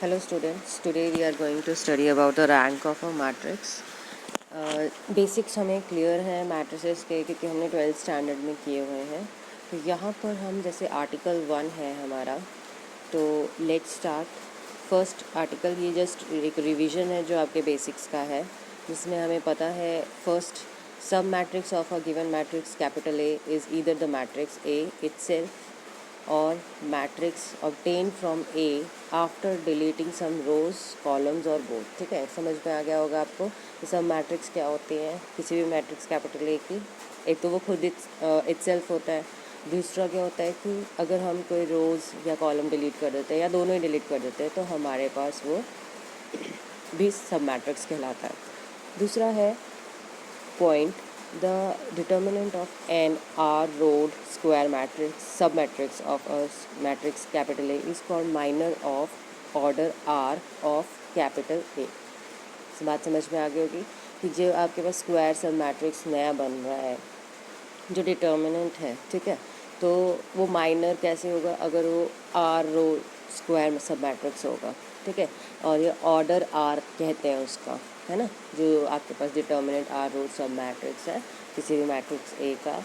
Hello students, today we are going to study about the rank of a matrix. Basics हमें clear है matrices के क्योंकि हमने 12th standard में किए हुए हैं. तो यहाँ पर हम जैसे आर्टिकल 1 है हमारा, तो लेट्स स्टार्ट. फर्स्ट आर्टिकल ये जस्ट एक रिवीजन है जो आपके बेसिक्स का है, जिसमें हमें पता है first sub matrix of a given matrix capital A is either the matrix A itself और matrix obtained from A after deleting some rows columns और बोथ. ठीक है, समझ में आ गया होगा आपको कि सब मैट्रिक्स क्या होती हैं किसी भी मैट्रिक्स कैपिटल ए की. एक तो वो खुद इटसेल्फ होता है, दूसरा क्या होता है कि अगर हम कोई रोज़ या कॉलम डिलीट कर देते हैं या दोनों ही डिलीट कर देते हैं तो हमारे पास वो भी सब मैट्रिक्स कहलाता है. दूसरा है point, the determinant of an R-rowed square matrix submatrix of a matrix capital A is called minor of order R of capital A. इस बात समझ में आ गई होगी कि जो आपके पास स्क्वायर सब मैट्रिक्स नया बन रहा है जो डिटर्मिनेंट है, ठीक है, तो वो माइनर कैसे होगा अगर वो आर रो स्क्वायर सब मैट्रिक्स होगा. ठीक है, और ये ऑर्डर आर कहते हैं उसका, है ना, जो आपके पास डिटर्मिनेंट आर रो सब मैट्रिक्स है किसी भी मैट्रिक्स ए का.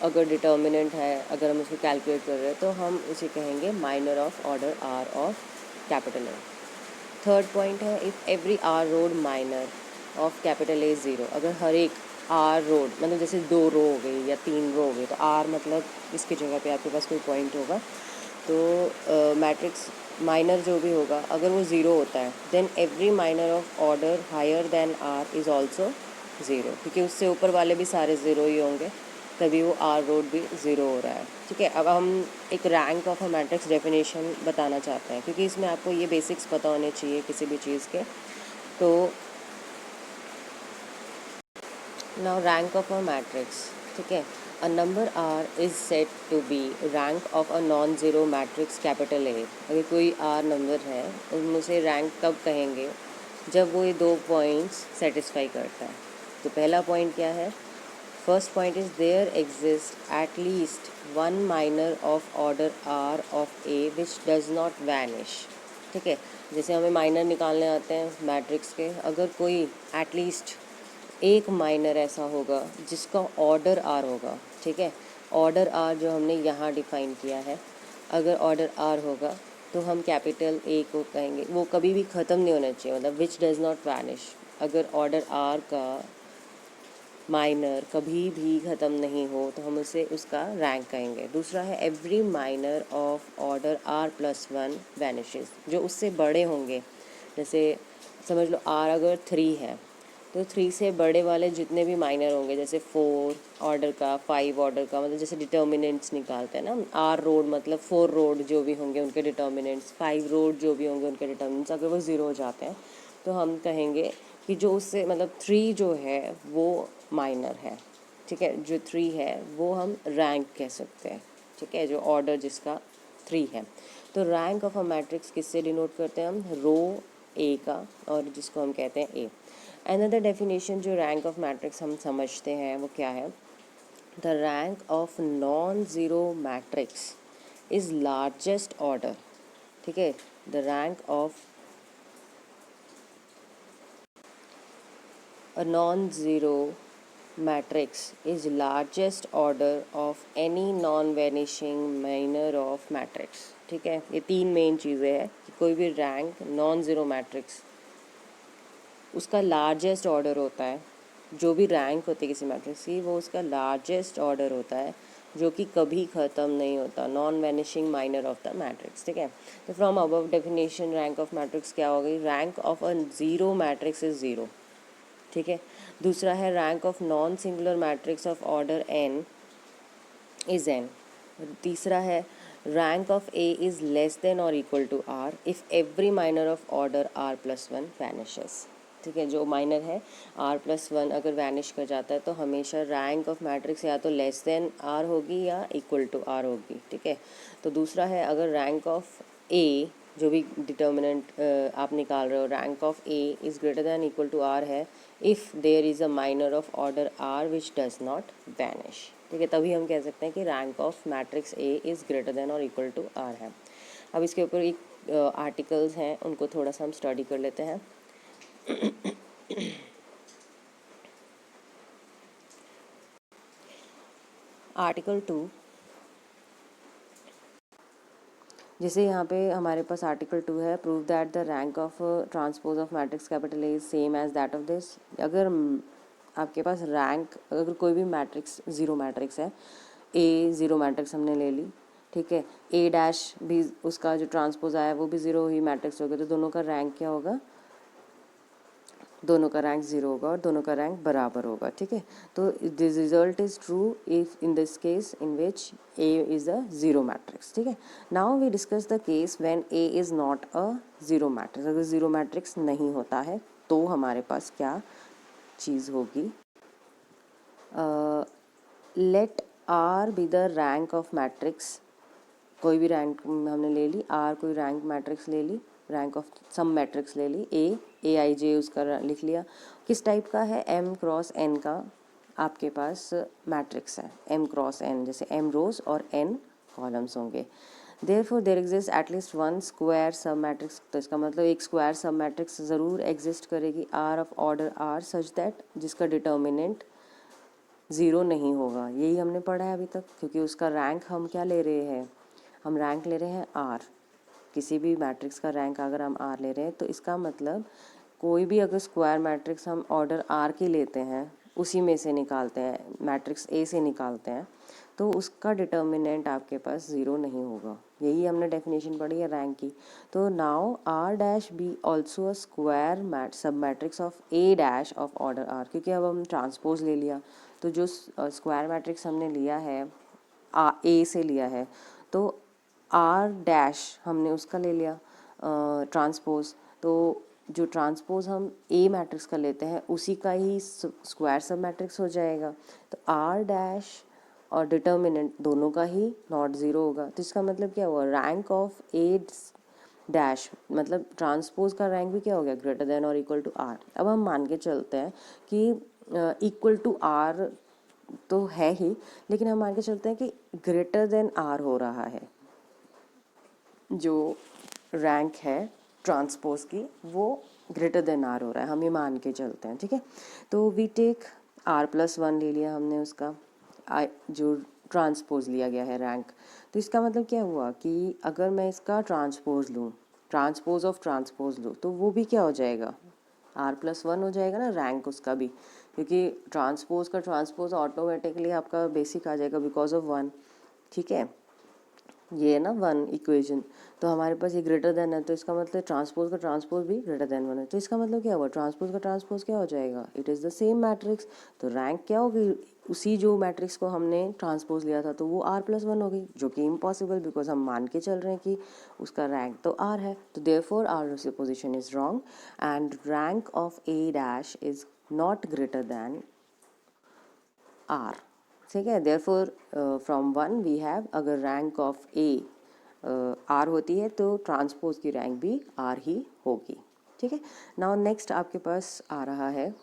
अगर डिटर्मिनेंट है, अगर हम उसको कैलकुलेट कर रहे हैं तो हम उसे कहेंगे minor of order R of capital A. Third point है if every R rowed minor of capital A zero. अगर हर एक आर रोड मतलब जैसे 2 रो हो गई या 3 रो हो गई तो आर मतलब इसकी जगह पे आपके पास कोई पॉइंट होगा, तो मैट्रिक्स माइनर जो भी होगा अगर वो ज़ीरो होता है then every minor of order higher than R is also zero, क्योंकि उससे ऊपर वाले भी सारे ज़ीरो ही होंगे, तभी वो आर रोड भी ज़ीरो हो रहा है. ठीक है, अब हम एक rank of a matrix definition बताना चाहते हैं क्योंकि इसमें आपको ये बेसिक्स पता होने चाहिए किसी भी चीज़ के. तो now rank of a matrix. ठीक है, a number R is set to be rank of a non zero matrix capital A. अगर कोई आर नंबर है उसमें से रैंक कब कहेंगे जब वो ये 2 पॉइंट्स सेटिस्फाई करता है. तो पहला पॉइंट क्या है, first point is there exist at least one minor of order R of A which does not vanish. ठीक है, जैसे हमें माइनर निकालने आते हैं मैट्रिक्स के, अगर कोई एटलीस्ट एक माइनर ऐसा होगा जिसका ऑर्डर आर होगा. ठीक है, ऑर्डर आर जो हमने यहाँ डिफाइन किया है, अगर ऑर्डर आर होगा तो हम कैपिटल ए को कहेंगे वो कभी भी ख़त्म नहीं होना चाहिए, मतलब विच डज़ नॉट वैनिश. अगर ऑर्डर आर का माइनर कभी भी ख़त्म नहीं हो तो हम उसे उसका रैंक कहेंगे. दूसरा है every minor of order R plus one vanishes. जो उससे बड़े होंगे, जैसे समझ लो आर अगर 3 है तो 3 से बड़े वाले जितने भी माइनर होंगे, जैसे 4 ऑर्डर का, 5 ऑर्डर का, मतलब जैसे डिटर्मिनेंट्स निकालते हैं ना, आर रोड मतलब 4 रोड जो भी होंगे उनके डिटर्मिनेंट्स, 5 रोड जो भी होंगे उनके डिटर्मिनेंट्स, अगर वो ज़ीरो हो जाते हैं तो हम कहेंगे कि जो उससे मतलब 3 जो है वो माइनर है. ठीक है, जो 3 है वो हम रैंक कह सकते हैं. ठीक है, जो ऑर्डर जिसका 3 है. तो रैंक ऑफ अ मैट्रिक्स किससे डिनोट करते हैं हम, रो ए का, और जिसको हम कहते हैं ए. अनदर डेफिनेशन जो रैंक ऑफ मैट्रिक्स हम समझते हैं वो क्या है, the rank of non zero matrix is largest order. ठीक है, the rank of a non-zero matrix is largest order of any non-vanishing minor of matrix. ठीक है, ये 3 मेन चीज़ें हैं कि कोई भी रैंक नॉन ज़ीरो मैट्रिक्स उसका लार्जेस्ट ऑर्डर होता है. जो भी रैंक होती है किसी मैट्रिक्स की वो उसका लार्जेस्ट ऑर्डर होता है जो कि कभी ख़त्म नहीं होता, non vanishing minor of the matrix. ठीक है, तो from above definition rank of matrix क्या हो गई, rank of a zero matrix is zero. ठीक है, दूसरा है rank of non singular matrix of order N is N. तीसरा है rank of A is less than और equal to R if every minor of order R plus one vanishes. ठीक है, जो माइनर है आर प्लस वन अगर vanish कर जाता है तो हमेशा रैंक ऑफ मैट्रिक्स या तो लेस देन आर होगी या इक्वल टू आर होगी. ठीक है, तो दूसरा है अगर रैंक ऑफ ए जो भी डिटर्मिनेंट आप निकाल रहे हो, rank of A is greater than equal to R है if there is a minor of order R which does not vanish. ठीक है, तभी हम कह सकते हैं कि rank of matrix A is greater than और इक्वल टू आर है. अब इसके ऊपर एक आर्टिकल्स हैं, उनको थोड़ा सा हम स्टडी कर लेते हैं। आर्टिकल 2, जैसे यहाँ पे हमारे पास आर्टिकल 2 है, prove that the rank of transpose of matrix capital A is same as that of this. अगर आपके पास रैंक, अगर कोई भी मैट्रिक्स ज़ीरो मैट्रिक्स है, ए ज़ीरो मैट्रिक्स हमने ले ली, ठीक है, ए डैश भी उसका जो ट्रांसपोज आया वो भी ज़ीरो ही मैट्रिक्स होगा, तो दोनों का रैंक क्या होगा, दोनों का रैंक ज़ीरो होगा और दोनों का रैंक बराबर होगा, ठीक है। तो this result is true if in this case in which A is a zero matrix, ठीक है। Now we discuss the case when A is not a zero matrix. अगर ज़ीरो मैट्रिक्स नहीं होता है तो हमारे पास क्या चीज़ होगी, let R be the rank of matrix. कोई भी रैंक हमने ले ली, आर कोई रैंक मैट्रिक्स ले ली, रैंक ऑफ सम मैट्रिक्स ले ली, ए आई जे उसका लिख लिया। किस टाइप का है, एम क्रॉस एन का आपके पास मैट्रिक्स है, एम क्रॉस एन, जैसे एम रोज और एन कॉलम्स होंगे। Therefore there exist at least one square सब मैट्रिक्स। तो इसका मतलब एक स्क्वायर सब मैट्रिक्स ज़रूर एग्जिस्ट करेगी, R of order R such that, जिसका डिटर्मिनेंट ज़ीरो नहीं होगा। यही हमने पढ़ा है अभी तक, क्योंकि उसका रैंक हम क्या ले रहे हैं, हम रैंक ले रहे हैं आर। किसी भी मैट्रिक्स का रैंक अगर हम आर ले रहे हैं तो इसका मतलब कोई भी अगर स्क्वायर मैट्रिक्स हम ऑर्डर आर की लेते हैं, उसी में से निकालते हैं, मैट्रिक्स ए से निकालते हैं, तो उसका डिटर्मिनेंट आपके पास ज़ीरो नहीं होगा। यही हमने डेफिनेशन पढ़ी है रैंक की। तो now R dash be also a square सब matrix of A dash of order R, क्योंकि अब हम ट्रांसपोज ले लिया, तो जो स्क्वायर मैट्रिक्स हमने लिया है ए से लिया है, तो आर डैश हमने उसका ले लिया ट्रांसपोज, तो जो ट्रांसपोज हम ए मैट्रिक्स का लेते हैं उसी का ही स्क्वायर सब मैट्रिक्स हो जाएगा। तो आर डैश और डिटर्मिनेंट दोनों का ही नॉट ज़ीरो होगा। तो इसका मतलब क्या हुआ, रैंक ऑफ ए डैश मतलब ट्रांसपोज का रैंक भी क्या हो गया, ग्रेटर देन और इक्वल टू आर। अब हम मान के चलते हैं कि इक्वल टू आर तो है ही, लेकिन हम मान के चलते हैं कि ग्रेटर देन आर हो रहा है। जो रैंक है ट्रांसपोज की वो ग्रेटर देन आर हो रहा है, हम ये मान के चलते हैं, ठीक है। तो we take R plus one ले लिया हमने उसका, जो ट्रांसपोज लिया गया है रैंक। तो इसका मतलब क्या हुआ कि अगर मैं इसका ट्रांसपोज लूँ, ट्रांसपोज ऑफ ट्रांसपोज लूँ, तो वो भी क्या हो जाएगा, आर प्लस वन हो जाएगा ना रैंक उसका भी, क्योंकि ट्रांसपोज का ट्रांसपोज ऑटोमेटिकली आपका बेसिक आ जाएगा बिकॉज ऑफ वन, ठीक है। ये है ना वन इक्वेशन, तो हमारे पास ये ग्रेटर देन है, तो इसका मतलब ट्रांसपोज का ट्रांसपोज भी ग्रेटर देन वन है। तो इसका मतलब क्या हुआ, ट्रांसपोज का ट्रांसपोज क्या हो जाएगा, it is the same matrix. तो रैंक क्या होगी, उसी जो मैट्रिक्स को हमने ट्रांसपोज लिया था तो वो आर प्लस वन होगी, जो कि इम्पॉसिबल, बिकॉज हम मान के चल रहे हैं कि उसका रैंक तो आर है। तो therefore our supposition is wrong and rank of A dash is not greater than R, ठीक है। Therefore from one we have, अगर रैंक ऑफ ए आर होती है तो ट्रांसपोज की रैंक भी आर ही होगी, ठीक है। नाउ नेक्स्ट आपके पास आ रहा है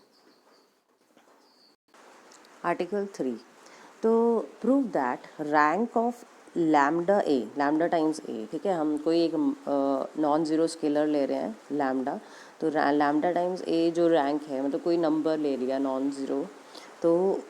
आर्टिकल 3। तो prove that rank of lambda A, lambda times A, ठीक है, हम कोई एक नॉन ज़ीरो स्केलर ले रहे हैं लैम्डा, तो लैम्डा टाइम्स ए जो रैंक है, मतलब कोई नंबर ले लिया नॉन ज़ीरो, तो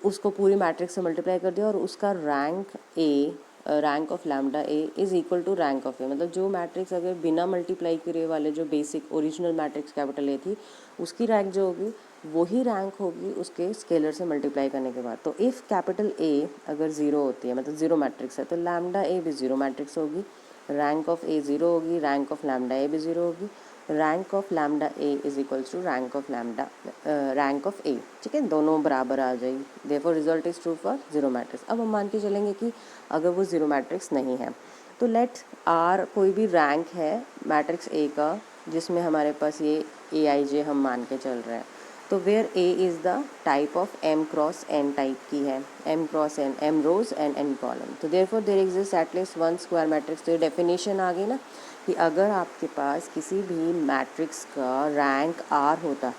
उसको पूरी मैट्रिक्स से मल्टीप्लाई कर दिया और उसका rank A, rank of lambda A is equal to rank of A. मतलब जो मैट्रिक्स अगर बिना मल्टीप्लाई करे वाले जो basic original matrix capital A थी, उसकी रैंक जो होगी वही रैंक होगी उसके स्केलर से मल्टीप्लाई करने के बाद। तो इफ़ कैपिटल ए अगर ज़ीरो होती है, मतलब ज़ीरो मैट्रिक्स है, तो लैम्डा ए भी ज़ीरो मैट्रिक्स होगी, रैंक ऑफ ए ज़ीरो होगी, रैंक ऑफ लैम्डा ए भी ज़ीरो होगी, rank of lambda A is equals to rank of lambda rank of A, ठीक है, दोनों बराबर आ जाएगी। Therefore result is true for zero matrix. अब हम मान के चलेंगे कि अगर वो जीरो मैट्रिक्स नहीं है, तो लेट आर कोई भी रैंक है मैट्रिक्स ए का, जिसमें हमारे पास ये ए आई जे हम मान के चल रहे हैं, तो where A is the type of M cross N type की है, M cross N, M rows and N column. तो therefore there exist at least one square matrix. तो ये डेफिनेशन आ गई ना कि अगर आपके पास किसी भी मैट्रिक्स का रैंक आर होता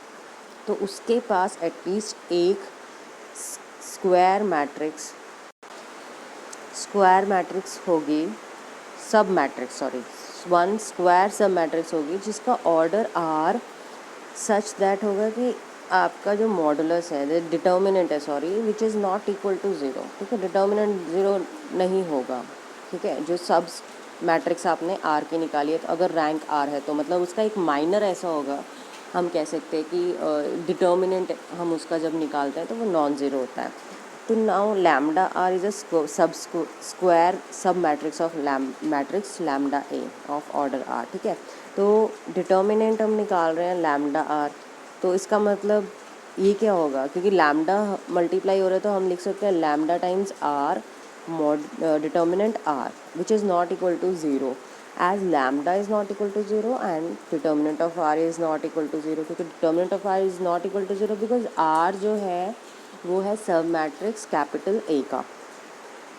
तो उसके पास एटलीस्ट एक स्क्वायर मैट्रिक्स होगी, सब मैट्रिक्स, सॉरी, वन स्क्वायर सब मैट्रिक्स होगी जिसका ऑर्डर आर सच दैट होगा कि आपका जो मॉडुलस है, डिटर्मिनेंट है sorry, which is not equal to zero. ठीक है, डिटर्मिनेंट ज़ीरो नहीं होगा। ठीक है, जो सब मैट्रिक्स आपने आर की निकाली है, तो अगर रैंक आर है तो मतलब उसका एक माइनर ऐसा होगा, हम कह सकते हैं कि डिटर्मिनेंट हम उसका जब निकालते हैं तो वो नॉन ज़ीरो होता है। तो now lambda R is a sub square सब matrix of matrix lambda A of order R. ठीक है, तो डिटर्मिनेंट हम निकाल रहे हैं लैम्डा आर, तो इसका मतलब ये क्या होगा, क्योंकि लैम्डा मल्टीप्लाई हो रहा है तो हम लिख सकते हैं lambda times R mod determinant r which is not equal to 0, as lambda is not equal to 0 and determinant of r is not equal to 0, क्योंकि determinant of r is not equal to 0 because r जो है वो है सब matrix capital A का।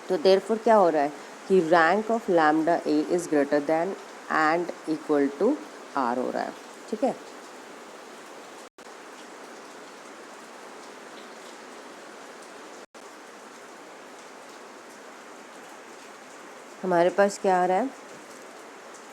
तो therefore क्या हो रहा है कि rank of lambda A is greater than and equal to R हो रहा है। ठीक है, हमारे पास क्या आ रहा है,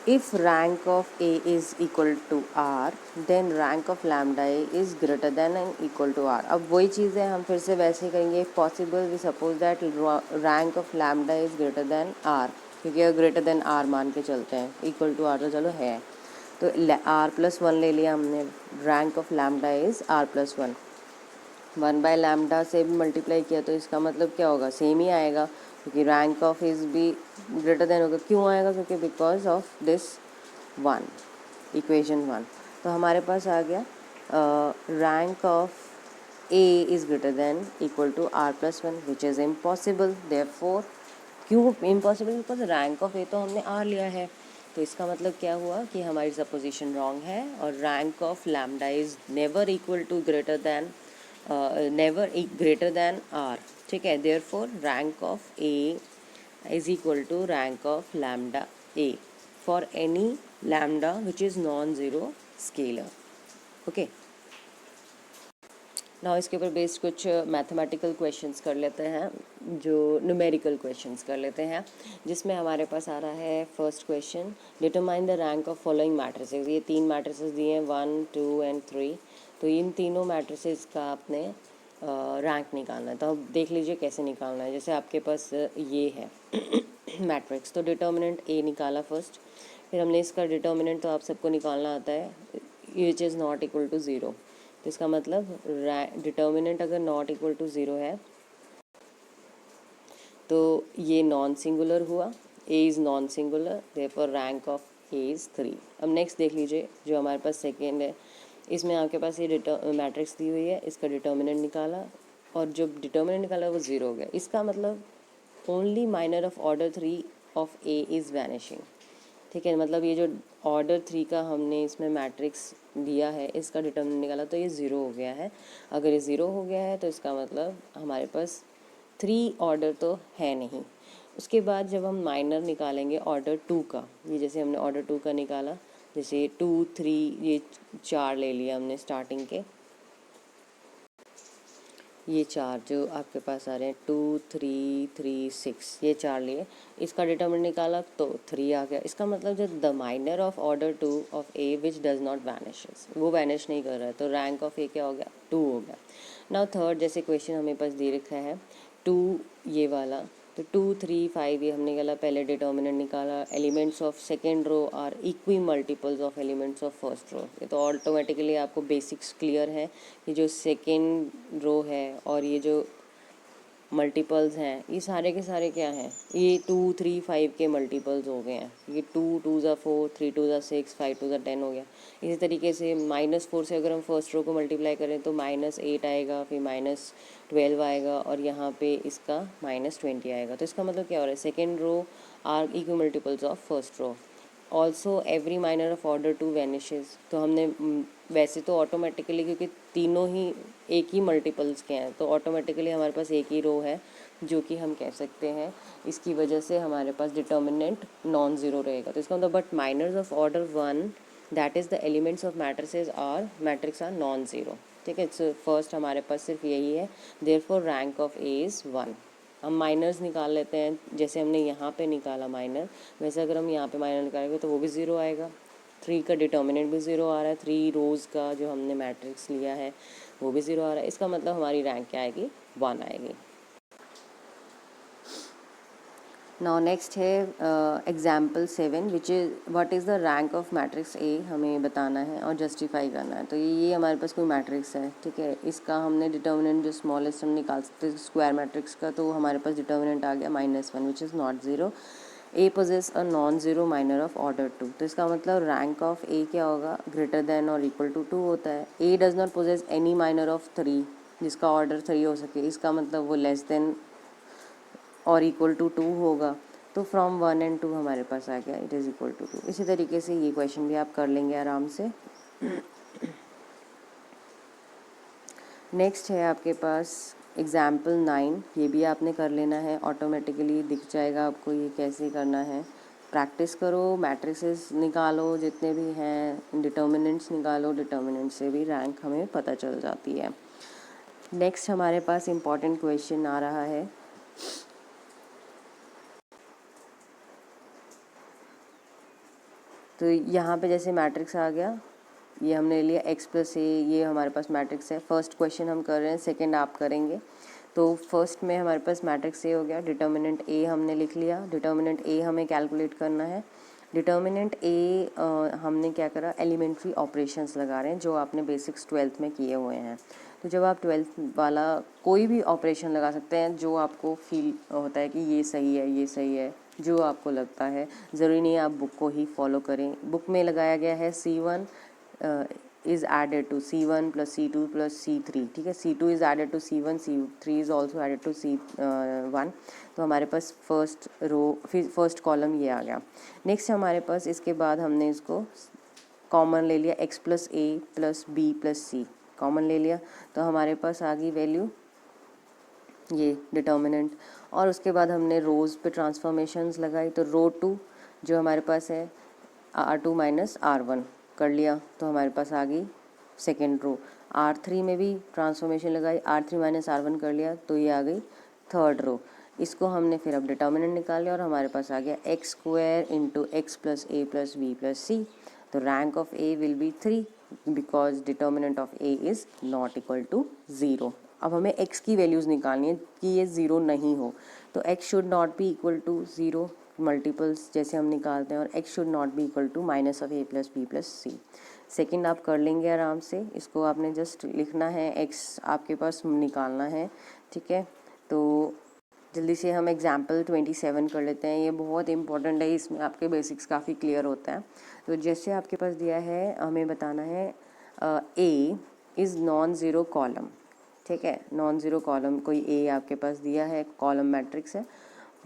if rank of A is equal to R then rank of lambda A is greater then and equal to R. अब वही चीज़ें हम फिर से वैसे ही करेंगे, if possible we suppose that rank of lambda is greater then R, क्योंकि अगर ग्रेटर देन आर मान के चलते हैं, इक्वल टू आर तो चलो है, तो आर प्लस वन ले लिया हमने, rank of lambda is R plus one, one by lambda से भी मल्टीप्लाई किया तो इसका मतलब क्या होगा, सेम ही आएगा, क्योंकि रैंक ऑफ इज़ भी ग्रेटर देन होगा। क्यों आएगा, क्योंकि because of this one, equation one. तो हमारे पास आ गया rank of A is greater then equal to R plus one which is impossible. Therefore क्यों impossible, because rank of A तो हमने आर लिया है, तो इसका मतलब क्या हुआ कि हमारी सपोजिशन रॉन्ग है, और rank of lambda is never equal to greater than never greater than R. ठीक है, therefore rank of A is equal to rank of lambda A for any lambda which is non zero scalar. Okay, now इसके ऊपर based कुछ mathematical questions कर लेते हैं, जो numerical questions कर लेते हैं, जिसमें हमारे पास आ रहा है first question, determine the rank of following matrices. ये तीन मैट्रिसेस दिए हैं 1, 2 एंड 3, तो इन तीनों मैट्रिसेस का आपने रैंक निकालना है। तो अब देख लीजिए कैसे निकालना है। जैसे आपके पास ये है मैट्रिक्स, तो डिटर्मिनेंट ए निकाला फर्स्ट, फिर हमने इसका डिटर्मिनेंट तो आप सबको निकालना आता है, which is not equal to zero. तो इसका मतलब डिटर्मिनेंट अगर नॉट इक्वल टू ज़ीरो है तो ये नॉन सिंगुलर हुआ, ए is non singular, therefore rank of A is 3। अब नेक्स्ट देख लीजिए, जो हमारे पास सेकेंड है, इसमें आपके पास ये मैट्रिक्स दी हुई है, इसका डिटर्मिनेंट निकाला, और जो डिटर्मिनेंट निकाला वो 0 हो गया। इसका मतलब only minor of order 3 of A is vanishing. ठीक है, मतलब ये जो ऑर्डर 3 का हमने इसमें मैट्रिक्स दिया है, इसका डिटर्मिनेंट निकाला तो ये 0 हो गया है। अगर ये 0 हो गया है तो इसका मतलब हमारे पास 3 ऑर्डर तो है नहीं। उसके बाद जब हम माइनर निकालेंगे ऑर्डर 2 का, ये जैसे हमने ऑर्डर 2 का निकाला, जैसे 2, 3, ये 4 ले लिया हमने स्टार्टिंग के, ये 4 जो आपके पास आ रहे हैं 2, 3, 3, 6, ये 4 लिए, इसका डिटर्मिनेंट निकाला तो 3 आ गया। इसका मतलब जो the minor of order 2 of A which does not vanishes, वो वैनिश नहीं कर रहा है, तो रैंक ऑफ ए क्या हो गया, 2 हो गया। नाउ थर्ड, जैसे क्वेश्चन हमें पास दे रखा है 2 ये वाला, तो 2, 3, 5 ये हमने निकाला, पहले डिटर्मिनेंट निकाला, elements of second row are equimultiples of elements of first row. ये तो ऑटोमेटिकली आपको बेसिक्स क्लियर है कि जो सेकेंड रो है और ये जो मल्टीपल्स हैं, ये सारे के सारे क्या हैं, ये 2, 3, 5 के मल्टीपल्स हो गए हैं। ये 2, 2 ज़ा 4, 3, 2 ज़ा 6, 5, 2 ज़ा 10 हो गया। इसी तरीके से -4 से अगर हम फर्स्ट रो को मल्टीप्लाई करें तो -8 आएगा, फिर -12 आएगा, और यहाँ पे इसका -20 आएगा। तो इसका मतलब क्या हो रहा है, second row are equal multiples of first row. Also every minor of order 2 vanishes. तो हमने वैसे तो ऑटोमेटिकली, क्योंकि तीनों ही एक ही मल्टीपल्स के हैं, तो ऑटोमेटिकली हमारे पास एक ही रो है जो कि हम कह सकते हैं, इसकी वजह से हमारे पास डिटर्मिनेंट नॉन ज़ीरो रहेगा। तो इसका मतलब but minors of order 1 that is the elements of matrix are non zero. ठीक है, सो फर्स्ट हमारे पास सिर्फ यही है, therefore rank of A is 1। हम माइनर्स निकाल लेते हैं, जैसे हमने यहाँ पे निकाला माइनर, वैसे अगर हम यहाँ पे माइनर निकालेंगे तो वो भी ज़ीरो आएगा। 3 का डिटर्मिनेंट भी ज़ीरो आ रहा है, 3 रोज़ का जो हमने मैट्रिक्स लिया है वो भी ज़ीरो आ रहा है। इसका मतलब हमारी रैंक क्या आएगी, 1 आएगी। नाउ नेक्स्ट है example 7 which is what is the rank of matrix ए, हमें बताना है और जस्टिफाई करना है। तो ये हमारे पास कोई मैट्रिक्स है, ठीक है, इसका हमने डिटर्मिनेंट जो स्मॉलेस्ट हम निकाल सकते हैं स्क्वायर मैट्रिक्स का, तो हमारे पास डिटर्मिनेंट आ गया -1 which is not zero. A possess a non zero minor of order 2, तो इसका मतलब रैंक ऑफ ए क्या होगा, ग्रेटर देन और इक्वल टू 2 होता है। A does not possess any minor of 3 जिसका ऑर्डर 3 हो सके, इसका मतलब वो लेस देन और इक्वल टू 2 होगा। तो फ्रॉम 1 एंड 2 हमारे पास आ गया, इट इज़ इक्वल टू 2। इसी तरीके से ये क्वेश्चन भी आप कर लेंगे आराम से। नेक्स्ट है आपके पास एग्जाम्पल 9, ये भी आपने कर लेना है, ऑटोमेटिकली दिख जाएगा आपको ये कैसे करना है। प्रैक्टिस करो, मैट्रिसेस निकालो जितने भी हैं, डिटर्मिनेंट्स निकालो, डिटर्मिनेंट से भी रैंक हमें पता चल जाती है। नेक्स्ट हमारे पास इम्पॉर्टेंट क्वेश्चन आ रहा है, तो यहाँ पे जैसे मैट्रिक्स आ गया, ये हमने लिया x प्लस ए, ये हमारे पास मैट्रिक्स है। फर्स्ट क्वेश्चन हम कर रहे हैं, सेकंड आप करेंगे। तो फर्स्ट में हमारे पास मैट्रिक्स ए हो गया, डिटर्मिनेंट ए हमने लिख लिया, डिटर्मिनेंट ए हमें कैलकुलेट करना है। डिटर्मिनेंट ए हमने क्या करा, एलिमेंट्री ऑपरेशंस लगा रहे हैं जो आपने बेसिक्स 12th में किए हुए हैं। तो जब आप 12th वाला कोई भी ऑपरेशन लगा सकते हैं जो आपको फील होता है कि ये सही है, ये सही है, जो आपको लगता है, ज़रूरी नहीं है आप बुक को ही फॉलो करें। बुक में लगाया गया है C1 is added to C1 plus C2 plus C3, ठीक है, C2 is added to C1, C3 is also added to C1। तो हमारे पास फर्स्ट रो फिर फर्स्ट कॉलम ये आ गया। नेक्स्ट हमारे पास इसके बाद हमने इसको कॉमन ले लिया, x plus A plus B plus C common ले लिया, तो हमारे पास आ गई वैल्यू ये डिटर्मिनेंट। और उसके बाद हमने रोज़ पे ट्रांसफॉर्मेशंस लगाई, तो रो 2 जो हमारे पास है R2 माइनस R1 कर लिया, तो हमारे पास आ गई सेकेंड रो। R3 में भी ट्रांसफॉर्मेशन लगाई, R3 माइनस R1 कर लिया, तो ये आ गई थर्ड रो। इसको हमने फिर अब डिटर्मिनेंट निकाल लिया और हमारे पास आ गया X square into X plus A plus B plus C. तो rank of A will be 3 because determinant of A is not equal to 0। अब हमें x की वैल्यूज़ निकालनी है कि ये 0 नहीं हो, तो x should not be equal to 0, multiples जैसे हम निकालते हैं, और x should not be equal to minus of a plus B plus C. Second आप कर लेंगे आराम से, इसको आपने जस्ट लिखना है, x आपके पास निकालना है, ठीक है। तो जल्दी से हम एग्जाम्पल 27 कर लेते हैं, ये बहुत इंपॉर्टेंट है, इसमें आपके बेसिक्स काफ़ी क्लियर होता है। तो जैसे आपके पास दिया है, हमें बताना है a is non zero column, ठीक है, नॉन ज़ीरो कॉलम कोई ए आपके पास दिया है, कॉलम मैट्रिक्स है,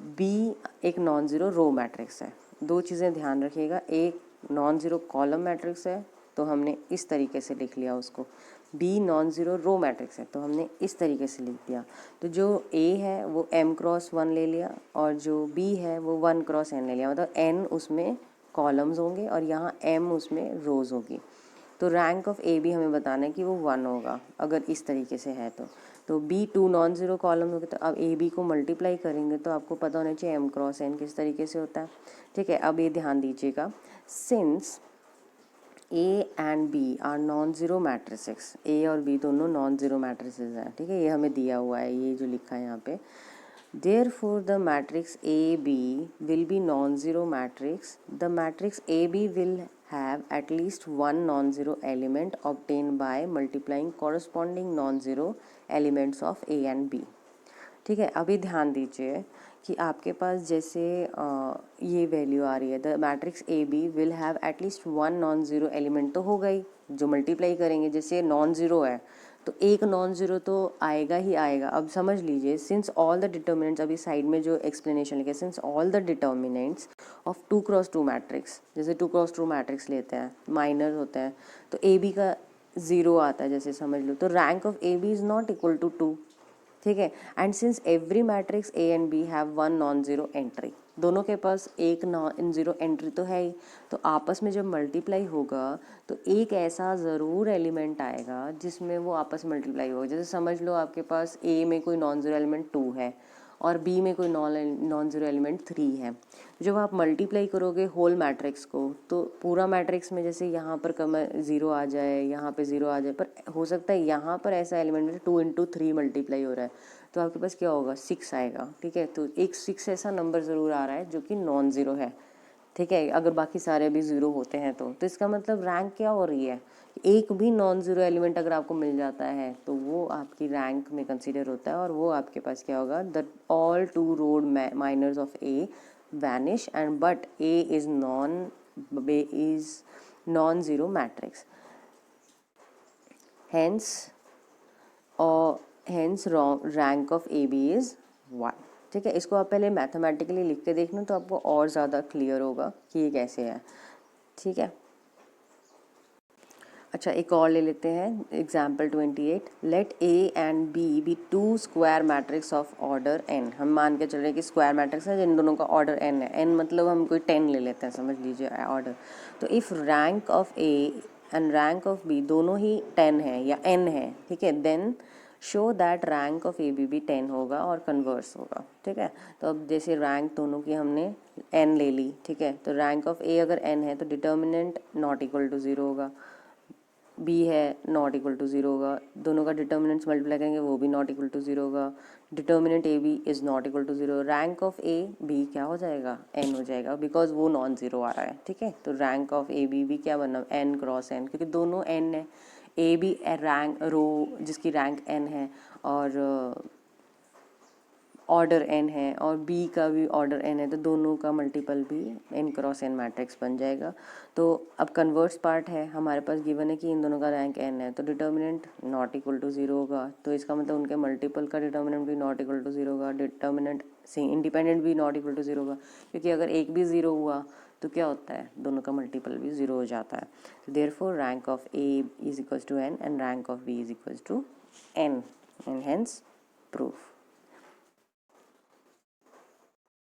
बी एक नॉन ज़ीरो रो मैट्रिक्स है। दो चीज़ें ध्यान रखिएगा, एक नॉन ज़ीरो कॉलम मैट्रिक्स है तो हमने इस तरीके से लिख लिया उसको, B non zero row matrix है तो हमने इस तरीके से लिख दिया। तो जो ए है वो m×1 ले लिया और जो बी है वो 1×n ले लिया, मतलब n उसमें कॉलम्स होंगे और यहाँ m उसमें रोज़ होगी। तो रैंक ऑफ ए भी हमें बताना है कि वो 1 होगा अगर इस तरीके से है। तो बी 2 नॉन ज़ीरो कॉलम होगा, तो अब ए बी को मल्टीप्लाई करेंगे तो आपको पता होना चाहिए m×n किस तरीके से होता है, ठीक है। अब ये ध्यान दीजिएगा, since A and B are non zero matrices, A और बी दोनों नॉन ज़ीरो मैट्रिसेस हैं, ठीक है, ये हमें दिया हुआ है, ये जो लिखा है यहाँ पे। Therefore the matrix AB will be non-zero matrix. The matrix AB will have at least one non-zero element obtained by multiplying corresponding non-zero elements of A and B. ठीक है, अभी ध्यान दीजिए कि आपके पास जैसे ये वैल्यू आ रही है, the matrix A B will have at least one non zero element, तो हो गई जो मल्टीप्लाई करेंगे, जैसे नॉन ज़ीरो है तो एक नॉन ज़ीरो तो आएगा ही आएगा। अब समझ लीजिए, सिंस ऑल द डिटर्मिनेंट्स, अभी साइड में जो एक्सप्लेनेशन लिखे, since all the determinants of 2×2 matrix, जैसे 2×2 मैट्रिक्स लेते हैं, माइनर होते हैं, तो ए बी का 0 आता है, जैसे समझ लो, तो rank of A B is not equal to 2, ठीक है। And since every matrix A and B have one non zero entry, दोनों के पास एक नॉन ज़ीरो एंट्री तो है ही, तो आपस में जब मल्टीप्लाई होगा तो एक ऐसा ज़रूर एलिमेंट आएगा जिसमें वो आपस में मल्टीप्लाई होगा। जैसे समझ लो आपके पास ए में कोई नॉन ज़ीरो एलिमेंट 2 है और बी में कोई नॉन ज़ीरो एलिमेंट 3 है। जब आप मल्टीप्लाई करोगे होल मैट्रिक्स को तो पूरा मैट्रिक्स में जैसे यहाँ पर कम 0 आ जाए, यहाँ पे 0 आ जाए, पर हो सकता है यहाँ पर ऐसा एलिमेंट है 2 इंटू 3 मल्टीप्लाई हो रहा है, तो आपके पास क्या होगा 6 आएगा। ठीक है, तो एक 6 ऐसा नंबर ज़रूर आ रहा है जो कि नॉन ज़ीरो है। ठीक है, अगर बाकी सारे भी ज़ीरो होते हैं तो इसका मतलब रैंक क्या हो रही है, एक भी नॉन ज़ीरो एलिमेंट अगर आपको मिल जाता है तो वो आपकी रैंक में कंसीडर होता है, और वो आपके पास क्या होगा, the all two rowed minors of A vanish and but A is non zero matrix, hence rank of A B is 1। ठीक है, इसको आप पहले मैथमेटिकली लिख के देखना तो आपको और ज़्यादा क्लियर होगा कि ये कैसे है। ठीक है, अच्छा एक और ले लेते हैं example 28। Let A and B two square matrix of order n. हम मान के चल रहे हैं कि स्क्वायर मैट्रिक्स है जिन दोनों का ऑर्डर एन है, एन मतलब हम कोई 10 ले लेते हैं, समझ लीजिए ऑर्डर। तो if rank of A and rank of B दोनों ही 10 है या एन है, ठीक है, then show that rank of A B भी 10 होगा और कन्वर्स होगा। ठीक है, तो अब जैसे रैंक दोनों की हमने एन ले ली, ठीक है, तो रैंक ऑफ ए अगर एन है तो डिटर्मिनेंट नॉट इक्वल टू 0 होगा, बी है नॉट इक्वल टू 0 होगा, दोनों का डिटर्मिनेंट्स मल्टीप्लाई करेंगे वो भी नॉट इक्वल टू 0 होगा, determinant A B is not equal to 0, rank of A B क्या हो जाएगा, एन हो जाएगा, बिकॉज वो नॉन ज़ीरो आ रहा है। ठीक है, तो रैंक ऑफ ए बी भी क्या बना, एन क्रॉस एन, क्योंकि दोनों एन है, ए बी रैंक रो जिसकी रैंक एन है और ऑर्डर एन है, और बी का भी ऑर्डर एन है, तो दोनों का मल्टीपल भी एन क्रॉस एन मैट्रिक्स बन जाएगा। तो अब कन्वर्स पार्ट है, हमारे पास गिवन है कि इन दोनों का रैंक एन है, तो डिटर्मिनेंट नॉट इक्वल टू 0 होगा, तो इसका मतलब उनके मल्टीपल का डिटर्मिनेंट भी नॉट इक्वल टू 0 होगा, डिटर्मिनेंट से इंडिपेंडेंट भी नॉट इक्वल टू 0 होगा, क्योंकि अगर एक भी 0 हुआ तो क्या होता है, दोनों का मल्टीपल भी 0 हो जाता है। तो therefore rank of A is equals to n and rank of B is equals to n, and hence proof.